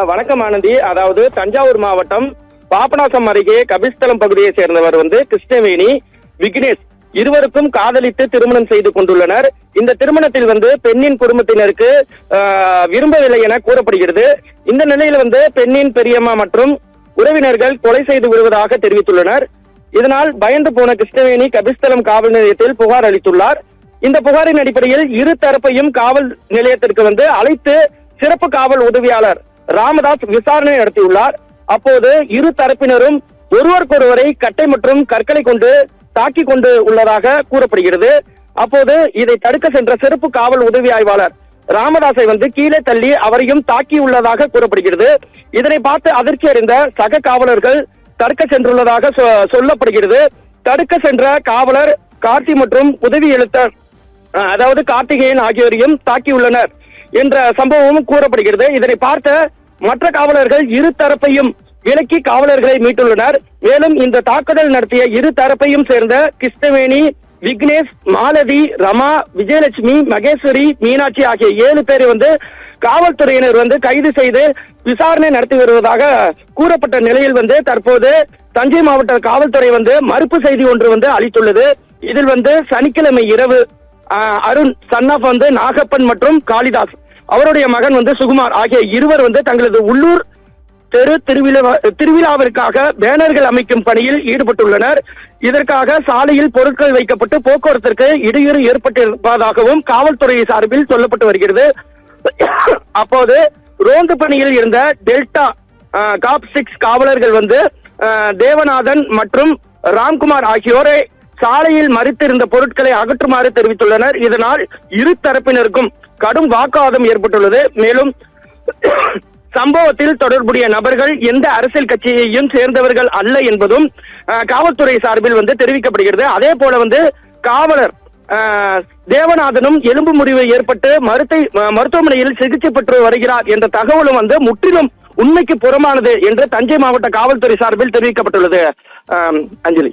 வணக்கம் ஆனந்தி. அதாவது தஞ்சாவூர் மாவட்டம் பாபநாசம் அருகே கபிஸ்தலம் பகுதியை சேர்ந்தவர் கிருஷ்ணவேணி, விக்னேஷ் இருவருக்கும் காதலித்து திருமணம் செய்து கொண்டுள்ளனர். இந்த திருமணத்தில் பெண்ணின் குடும்பத்தினருக்கு விரும்பவில்லை என கூறப்படுகிறது. இந்த நிலையில் பெண்ணின் பெரியம்மா மற்றும் உறவினர்கள் கொலை செய்து விடுவதாக தெரிவித்துள்ளனர். இதனால் பயந்து போன கிருஷ்ணவேணி கபிஸ்தலம் காவல் நிலையத்தில் புகார் அளித்துள்ளார். இந்த புகாரின் அடிப்படையில் இரு தரப்பையும் காவல் நிலையத்திற்கு அழைத்து சிறப்பு காவல் உதவியாளர் ராமதாஸ் விசாரணை நடத்தியுள்ளார். அப்போது இரு தரப்பினரும் ஒருவருக்கொருவரை கட்டை மற்றும் கற்களை கொண்டு தாக்கி கொண்டு உள்ளதாக கூறப்படுகிறது. அப்போது இதை தடுக்க சென்ற சிறப்பு காவல் உதவி ஆய்வாளர் ராமதாஸை கீழே தள்ளி அவரையும் தாக்கி உள்ளதாக கூறப்படுகிறது. இதனை பார்த்து அதிர்ச்சி அடைந்த சக காவலர்கள் தடுக்க சென்றுள்ளதாக சொல்லப்படுகிறது. தடுக்க சென்ற காவலர் கார்த்தி மற்றும் உதவி எழுத்தர் அதாவது கார்த்திகேயன் ஆகியோரையும் தாக்கியுள்ளனர் என்ற சம்பவமும் கூறப்படுகிறது. இதனை பார்த்த மற்ற காவலர்கள் இரு தரப்பையும் விலக்கி காவலர்களை மீட்டுள்ளனர். மேலும் இந்த தாக்குதல் நடத்திய இரு தரப்பையும் சேர்ந்த கிருஷ்ணவேணி, விக்னேஷ், மாலதி, ரமா, விஜயலட்சுமி, மகேஸ்வரி, மீனாட்சி ஆகிய 7 பேரை காவல்துறையினர் கைது செய்து விசாரணை நடத்தி வருவதாக கூறப்பட்ட நிலையில் தற்போது தஞ்சை மாவட்ட காவல்துறை மறுப்பு செய்தி ஒன்று அளித்துள்ளது. இதில் சனிக்கிழமை இரவு அருண் சன் ஆஃப் நாகப்பன் மற்றும் காளிதாஸ் அவருடைய மகன் சுகுமார் ஆகிய இருவர் தங்களது உள்ளூர் தெரு திருவிழாவிற்காக பேனர்கள் அமைக்கும் பணியில் ஈடுபட்டுள்ளனர். இதற்காக சாலையில் பொருட்கள் வைக்கப்பட்டு போக்குவரத்திற்கு இடையூறு ஏற்பட்டிருப்பதாகவும் காவல்துறை சார்பில் சொல்லப்பட்டு வருகிறது. அப்போது ரோந்து பணியில் இருந்த டெல்டா காப் 6 காவலர்கள் தேவநாதன் மற்றும் ராம்குமார் ஆகியோரை சாலையில் மறித்திருந்த பொருட்களை அகற்றுமாறு தெரிவித்துள்ளனர். இதனால் இரு தரப்பினருக்கும் கடும் வாக்குவாதம் ஏற்பட்டுள்ளது. மேலும் சம்பவத்தில் தொடர்புடைய நபர்கள் எந்த அரசியல் கட்சியையும் சேர்ந்தவர்கள் அல்ல என்பதும் காவல்துறை சார்பில் தெரிவிக்கப்படுகிறது. அதே போல காவலர் தேவநாதனும் எலும்பு முறிவு ஏற்பட்டு மருத்துவமனையில் சிகிச்சை பெற்று வருகிறார் என்ற தகவலும் முற்றிலும் உண்மைக்கு புறமானது என்று தஞ்சை மாவட்ட காவல்துறை சார்பில் தெரிவிக்கப்பட்டுள்ளது. அஞ்சலி.